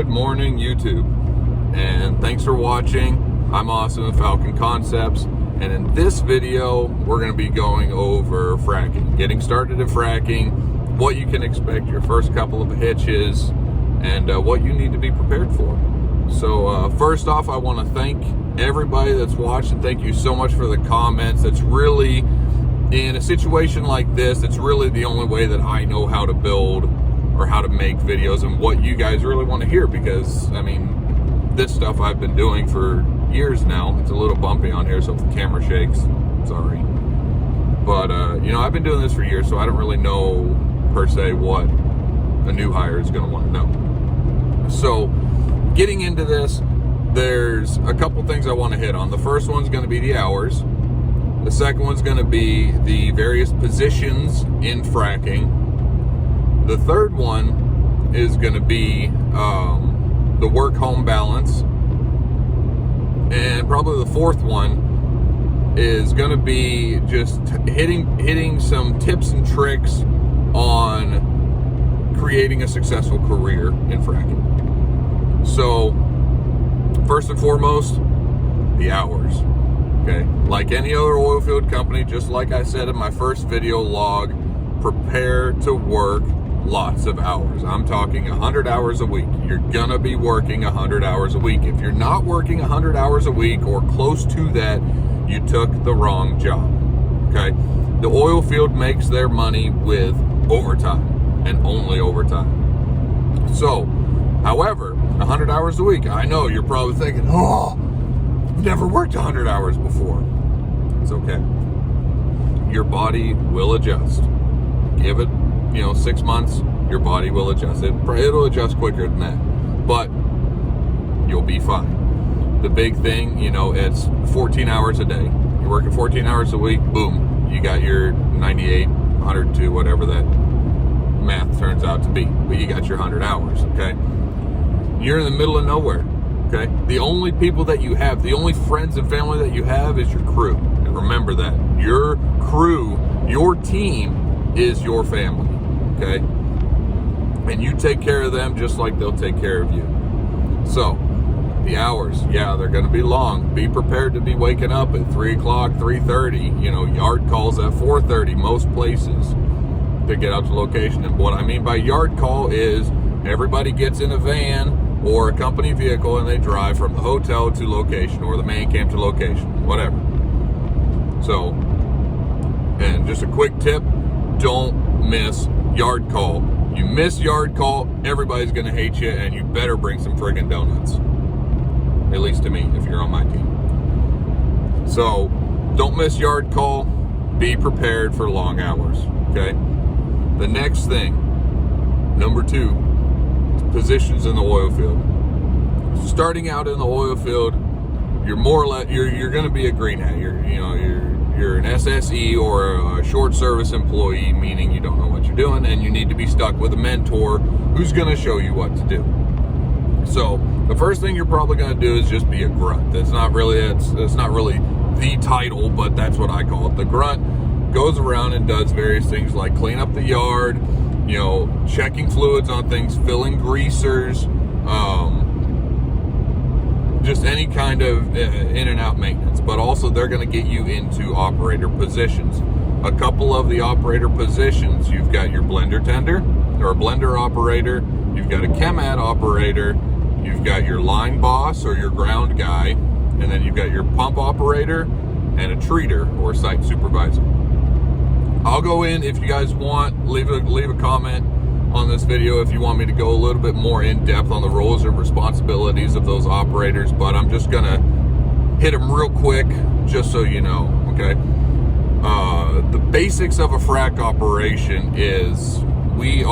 Good morning, YouTube, and thanks for watching. I'm Austin with Falcon Concepts, and in this video we're going to be going over fracking, getting started in fracking, what you can expect your first couple of hitches, and what you need to be prepared for. So first off, I want to thank everybody that's watched, and thank you so much for the comments. That's really, in a situation like this, it's really the only way that I know how to build or how to make videos and what you guys really want to hear, because I mean, this stuff I've been doing for years now. It's a little bumpy on here, so if the camera shakes, sorry. But you know, I've been doing this for years, so I don't really know per se what a new hire is going to want to know. So getting into this, there's a couple things I want to hit on. The first one's going to be the hours. The second one's going to be the various positions in fracking. The third one is going to be the work-home balance. And probably the fourth one is going to be just hitting some tips and tricks on creating a successful career in fracking. So, first and foremost, the hours. Okay, like any other oil field company, just like I said in my first video log, prepare to work lots of hours. I'm talking 100 hours a week. You're gonna be working 100 hours a week. If you're not working 100 hours a week or close to that, you took the wrong job. Okay, the oil field makes their money with overtime and only overtime. So, however, 100 hours a week, I know you're probably thinking, oh, I've never worked 100 hours before. It's okay. Your body will adjust. Give it, 6 months, your body will adjust. It'll adjust quicker than that, but you'll be fine. The big thing, it's 14 hours a day. You're working 14 hours a week, boom, you got your 98, 102, whatever that math turns out to be, but you got your 100 hours, okay? You're in the middle of nowhere, okay? The only people that you have, the only friends and family that you have is your crew. And remember that. Your crew, your team is your family, okay? And you take care of them just like they'll take care of you. So, the hours, yeah, they're going to be long. Be prepared to be waking up at 3 o'clock, 3:30, yard calls at 4:30 most places to get out to location. And what I mean by yard call is everybody gets in a van or a company vehicle and they drive from the hotel to location or the main camp to location, whatever. So, and just a quick tip, don't miss yard call. You miss yard call, everybody's going to hate you, and you better bring some friggin' donuts. At least to me, if you're on my team. So, don't miss yard call. Be prepared for long hours, okay? The next thing, number 2, positions in the oil field. Starting out in the oil field, you're more or less, you're going to be a green hat. You're an SSE or a short service employee, meaning you don't know what you're doing, and you need to be stuck with a mentor who's going to show you what to do. So the first thing you're probably going to do is just be a grunt. It's not really the title, but that's what I call it. The grunt goes around and does various things like clean up the yard, checking fluids on things, filling greasers, just any kind of in and out maintenance. But also they're going to get you into operator positions. A couple of the operator positions, you've got your blender tender or a blender operator, you've got a chemat operator, you've got your line boss or your ground guy, and then you've got your pump operator and a treater or site supervisor. I'll go in, if you guys want, leave a comment on this video if you want me to go a little bit more in depth on the roles and responsibilities of those operators, but I'm just gonna hit them real quick just so you know, okay? The basics of a frack operation is we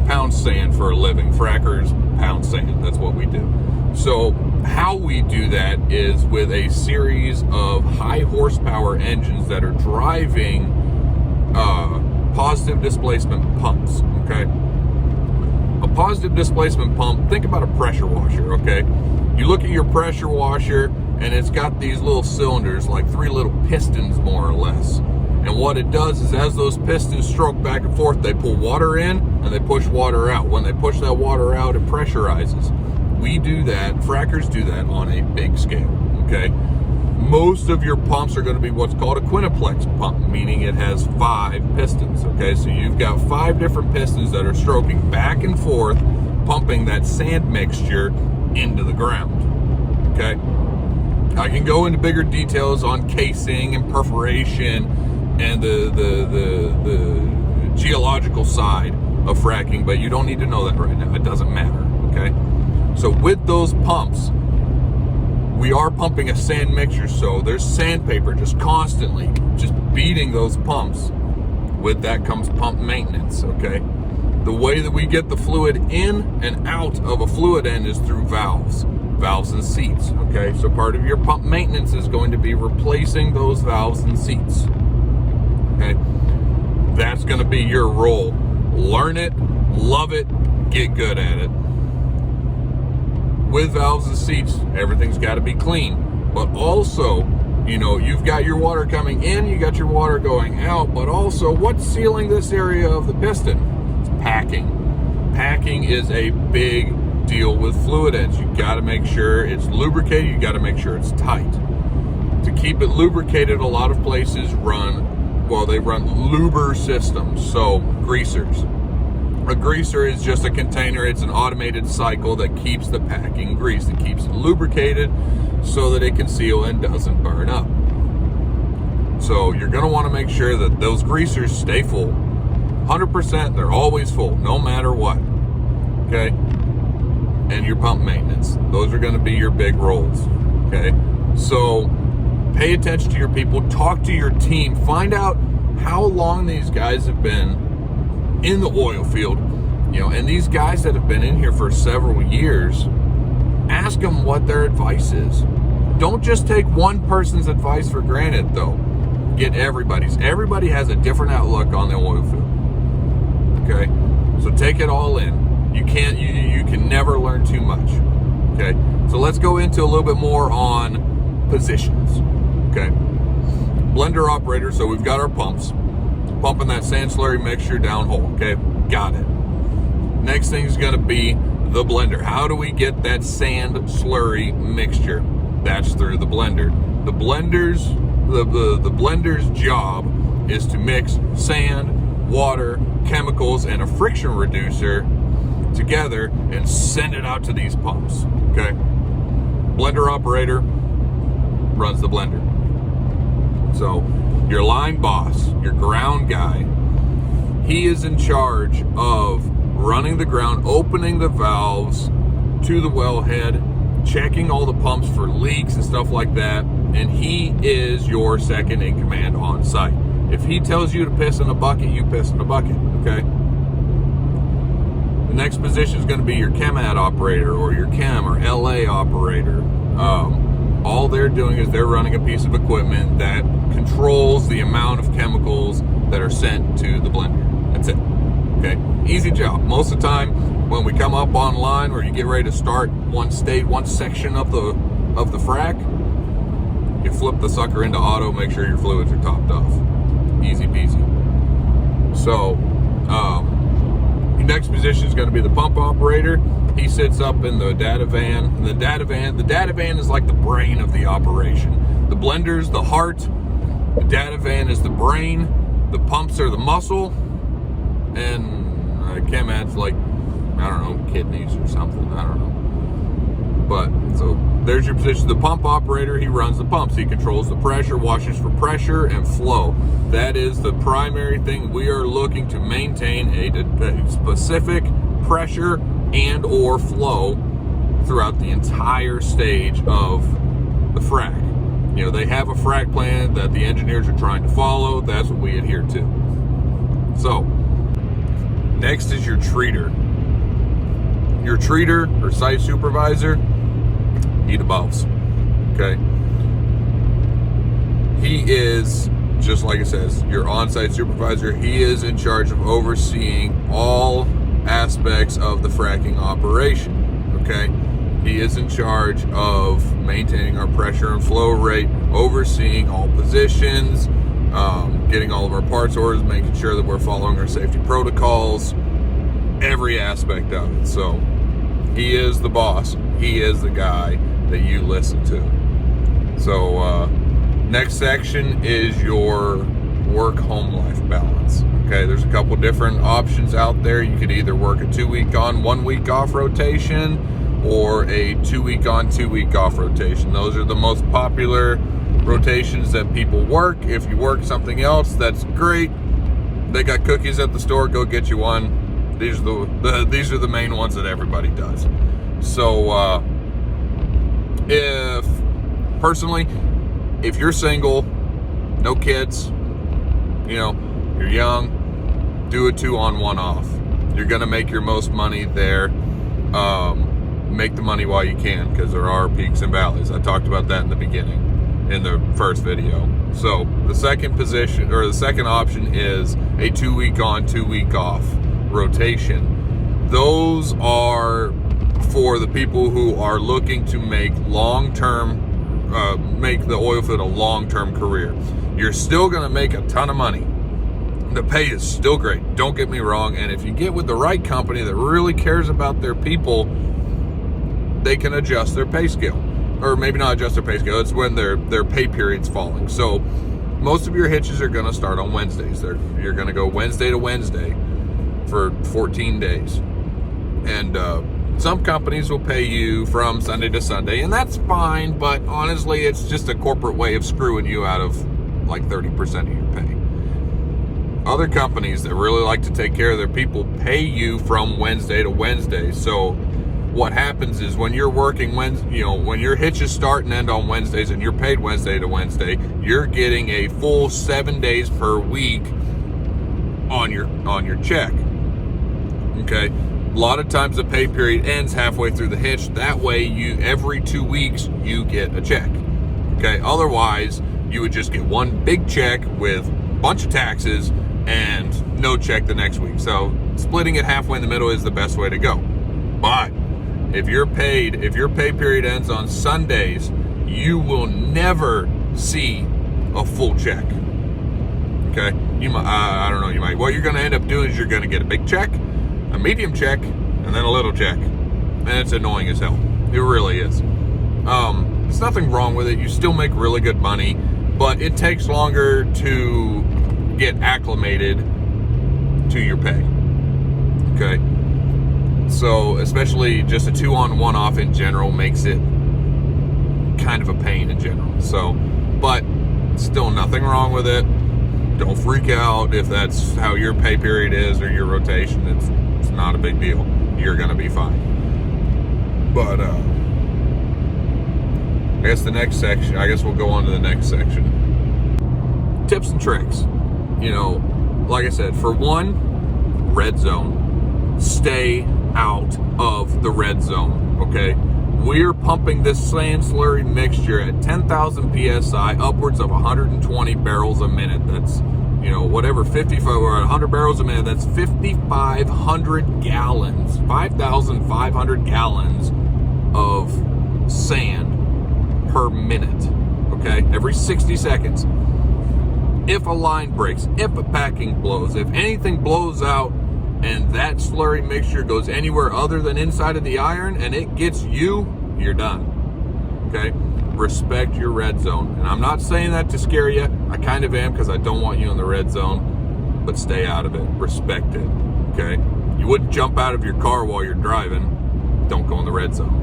pound sand for a living. Frackers pound sand, that's what we do. So how we do that is with a series of high horsepower engines that are driving positive displacement pumps, okay? A positive displacement pump, think about a pressure washer, okay? You look at your pressure washer and it's got these little cylinders, like 3 little pistons more or less. And what it does is as those pistons stroke back and forth, they pull water in and they push water out. When they push that water out, it pressurizes. we do that, frackers do that on a big scale, okay? Most of your pumps are going to be what's called a quintuplex pump, meaning it has 5 pistons, okay? So you've got 5 different pistons that are stroking back and forth, pumping that sand mixture into the ground, okay? I can go into bigger details on casing and perforation and the geological side of fracking, but you don't need to know that right now. It doesn't matter, okay? So with those pumps, we are pumping a sand mixture, so there's sandpaper just constantly just beating those pumps. With that comes pump maintenance, okay? The way that we get the fluid in and out of a fluid end is through valves and seats, okay? So part of your pump maintenance is going to be replacing those valves and seats, okay? That's going to be your role. Learn it, love it, get good at it. With valves and seats, everything's got to be clean. But also, you know, you've got your water coming in, you got your water going out, but also what's sealing this area of the piston? It's packing. Packing is a big deal with fluid ends. You got to make sure it's lubricated, you got to make sure it's tight. To keep it lubricated, a lot of places run luber systems, so greasers. A greaser is just a container. It's an automated cycle that keeps the packing greased. It keeps it lubricated so that it can seal and doesn't burn up. So you're going to want to make sure that those greasers stay full. 100%, they're always full, no matter what. Okay? And your pump maintenance. Those are going to be your big roles. Okay? So pay attention to your people. Talk to your team. Find out how long these guys have been in the oil field, you know, and these guys that have been in here for several years, ask them what their advice is. Don't just take one person's advice for granted, though. Get everybody's. Everybody has a different outlook on the oil field. Okay, so take it all in. You can never learn too much. Okay, so let's go into a little bit more on positions. Okay, blender operator. So we've got our pumps. Pumping that sand slurry mixture downhole, okay? Got it. Next thing is going to be the blender. How do we get that sand slurry mixture? That's through the blender. The blender's job is to mix sand, water, chemicals, and a friction reducer together and send it out to these pumps, okay? Blender operator runs the blender. So your line boss, your ground guy, he is in charge of running the ground, opening the valves to the wellhead, checking all the pumps for leaks and stuff like that, and he is your second in command on site. If he tells you to piss in a bucket, you piss in a bucket, okay? The next position is going to be your chem-ad operator or your chem or LA operator. All they're doing is they're running a piece of equipment that controls the amount of chemicals that are sent to the blender. That's it. Okay, easy job. Most of the time, when we come up online or you get ready to start one section of the frac, you flip the sucker into auto, make sure your fluids are topped off. Easy peasy. So, your next position is going to be the pump operator. He sits up in the data van. And the data van is like the brain of the operation. The blender's the heart. The data van is the brain. The pumps are the muscle. And chem-ad's like, I don't know, kidneys or something. I don't know. But, so there's your position. The pump operator, he runs the pumps. He controls the pressure, watches for pressure and flow. That is the primary thing. We are looking to maintain a specific pressure and or flow throughout the entire stage of the frac. You know, they have a frac plan that the engineers are trying to follow. That's what we adhere to. So, next is your treater. Your treater or site supervisor, he debuffs, okay? He is, just like it says, your on-site supervisor. He is in charge of overseeing all aspects of the fracking operation, okay? He is in charge of maintaining our pressure and flow rate, overseeing all positions, getting all of our parts orders, making sure that we're following our safety protocols, every aspect of it. So He is the boss. He is the guy that you listen to. So next section is your work-home life balance. Okay, there's a couple different options out there. You could either work a 2-week on, 1 week off rotation, or a 2-week on, 2-week off rotation. Those are the most popular rotations that people work. If you work something else, that's great. They got cookies at the store, go get you one. These are the main ones that everybody does. So if you're single, no kids, you're young, do a 2 on 1 off. You're gonna make your most money there. Make the money while you can, because there are peaks and valleys. I talked about that in the beginning, in the first video. So the second option is a 2-week on, 2-week off rotation. Those are for the people who are looking to make make the oil field a long-term career. You're still gonna make a ton of money. The pay is still great, don't get me wrong, and if you get with the right company that really cares about their people, they can adjust their pay scale. Or maybe not adjust their pay scale, it's when their pay period's falling. So most of your hitches are gonna start on Wednesdays. You're gonna go Wednesday to Wednesday for 14 days. And some companies will pay you from Sunday to Sunday, and that's fine, but honestly, it's just a corporate way of screwing you out of like 30% of your pay. Other companies that really like to take care of their people pay you from Wednesday to Wednesday. So what happens is when you're working when your hitches start and end on Wednesdays and you're paid Wednesday to Wednesday, you're getting a full 7 days per week on your check. Okay? A lot of times the pay period ends halfway through the hitch. That way every 2 weeks you get a check. Okay? Otherwise, you would just get one big check with a bunch of taxes and no check the next week. So splitting it halfway in the middle is the best way to go. But if your pay period ends on Sundays, you will never see a full check. Okay? What you're going to end up doing is you're going to get a big check, a medium check, and then a little check. And it's annoying as hell. It really is. There's nothing wrong with it. You still make really good money, but it takes longer to get acclimated to your pay. Okay? So especially just a 2 on 1 off in general makes it kind of a pain in general. So, but still nothing wrong with it. Don't freak out if that's how your pay period is or your rotation. It's not a big deal. You're gonna be fine. But I guess we'll go on to the next section. Tips and tricks. Like I said, for one, red zone. Stay out of the red zone, okay? We're pumping this sand slurry mixture at 10,000 PSI, upwards of 120 barrels a minute. That's, 55 or 100 barrels a minute. That's 5,500 gallons, 5,500 gallons of sand per minute, okay? Every 60 seconds. If a line breaks, if a packing blows, if anything blows out and that slurry mixture goes anywhere other than inside of the iron and it gets you're done. Okay? Respect your red zone. And I'm not saying that to scare you. I kind of am, because I don't want you in the red zone. But stay out of it. Respect it. Okay? You wouldn't jump out of your car while you're driving. Don't go in the red zone.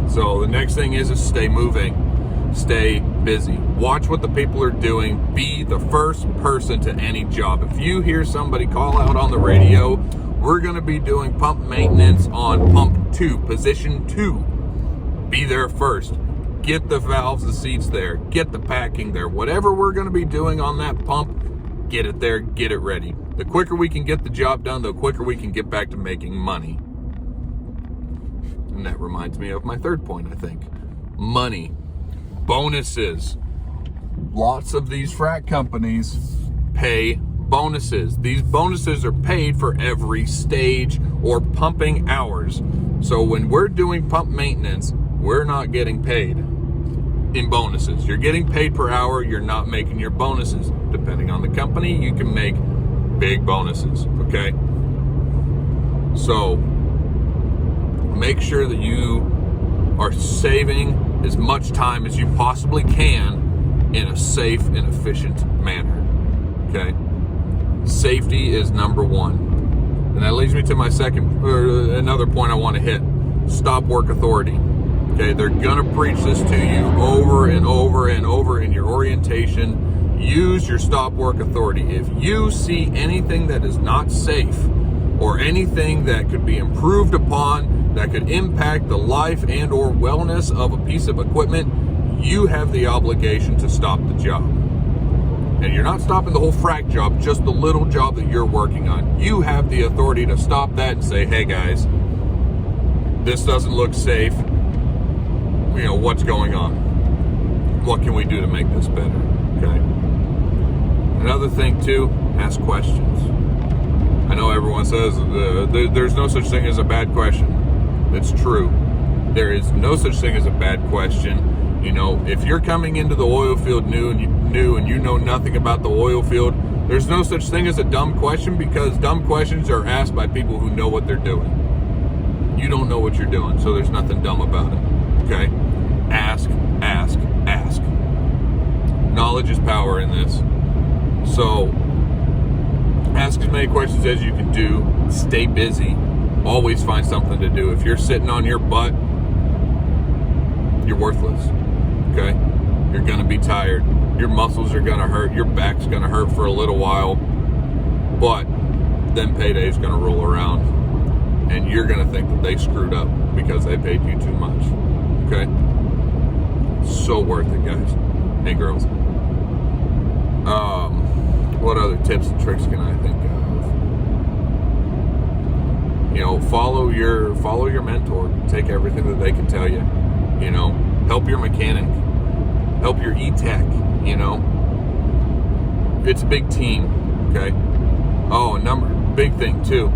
So the next thing is stay moving. Stay busy. Watch what the people are doing. Be the first person to any job. If you hear somebody call out on the radio, we're going to be doing pump maintenance on pump 2, position 2. Be there first. Get the valves, the seats there. Get the packing there. Whatever we're going to be doing on that pump, get it there, get it ready. The quicker we can get the job done, the quicker we can get back to making money. And that reminds me of my third point, I think. Money. Bonuses. Lots of these frac companies pay bonuses. These bonuses are paid for every stage or pumping hours. So when we're doing pump maintenance, we're not getting paid in bonuses. You're getting paid per hour. You're not making your bonuses. Depending on the company, you can make big bonuses, okay? So make sure that you are saving as much time as you possibly can in a safe and efficient manner. Okay? Safety is number one. And that leads me to my another point I want to hit. Stop work authority. Okay, they're gonna preach this to you over and over and over in your orientation. Use your stop work authority. If you see anything that is not safe or anything that could be improved upon, that could impact the life and or wellness of a piece of equipment, you have the obligation to stop the job. And you're not stopping the whole frac job, just the little job that you're working on. You have the authority to stop that and say, hey guys, this doesn't look safe. You know, what's going on? What can we do to make this better? Okay. Another thing too, ask questions. I know everyone says there's no such thing as a bad question. It's true. There is no such thing as a bad question. You know, if you're coming into the oil field new and you know nothing about the oil field, there's no such thing as a dumb question, because dumb questions are asked by people who know what they're doing. You don't know what you're doing, so there's nothing dumb about it. Okay? Ask, ask, ask. Knowledge is power in this. So, ask as many questions as you can do. Stay busy. Always find something to do. If you're sitting on your butt, you're worthless. Okay? You're going to be tired. Your muscles are going to hurt. Your back's going to hurt for a little while. But then payday's going to roll around. And you're going to think that they screwed up because they paid you too much. Okay? So worth it, guys and girls. What other tips and tricks can I think of? You know, follow your mentor. Take everything that they can tell you. You know, help your mechanic. Help your E-Tech, you know. It's a big team, okay? Oh, big thing too.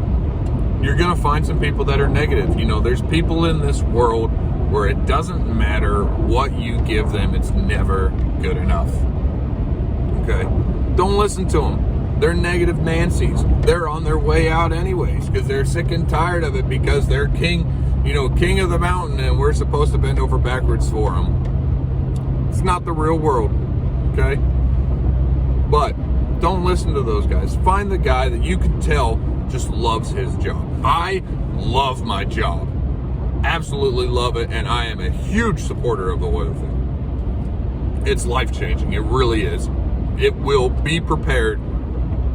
You're going to find some people that are negative. You know, there's people in this world where it doesn't matter what you give them, it's never good enough. Okay? Don't listen to them. They're negative Nancy's. They're on their way out anyways because they're sick and tired of it, because they're king of the mountain, and we're supposed to bend over backwards for them. It's not the real world. Okay? But don't listen to those guys. Find the guy that you can tell just loves his job. I love my job. Absolutely love it, and I am a huge supporter of the oil field. It's life-changing. It really is. It will be prepared.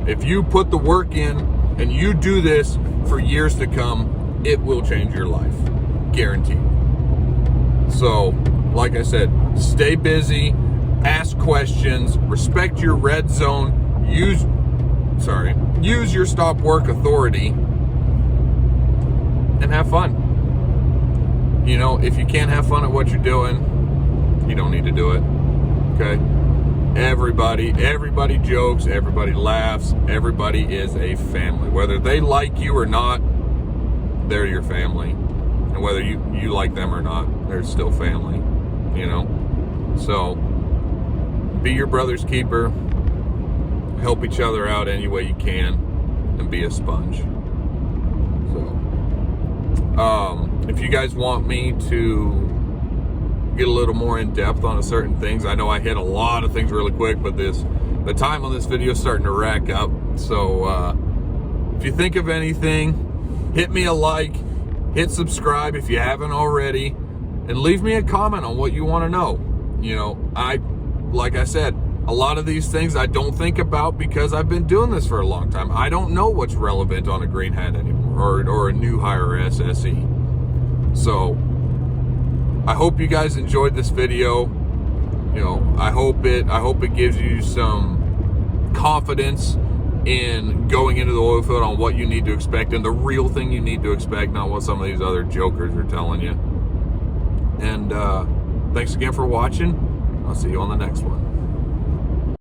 If you put the work in and you do this for years to come, it will change your life. Guaranteed. So, like I said, stay busy, ask questions, respect your red zone, use your stop work authority, and have fun. You know, if you can't have fun at what you're doing, you don't need to do it. Okay? Everybody jokes, everybody laughs, everybody is a family. Whether they like you or not, they're your family. And whether you like them or not, they're still family. You know? So, be your brother's keeper. Help each other out any way you can, and be a sponge. So, if you guys want me to get a little more in depth on certain things, I know I hit a lot of things really quick, but the time on this video is starting to rack up. So, if you think of anything, hit me a like, hit subscribe if you haven't already, and leave me a comment on what you want to know. You know, like I said, a lot of these things I don't think about because I've been doing this for a long time. I don't know what's relevant on a green hat anymore, or a new hire SSE. So, I hope you guys enjoyed this video. You know, I hope it gives you some confidence in going into the oil field on what you need to expect, and the real thing you need to expect, not what some of these other jokers are telling you. And thanks again for watching. I'll see you on the next one.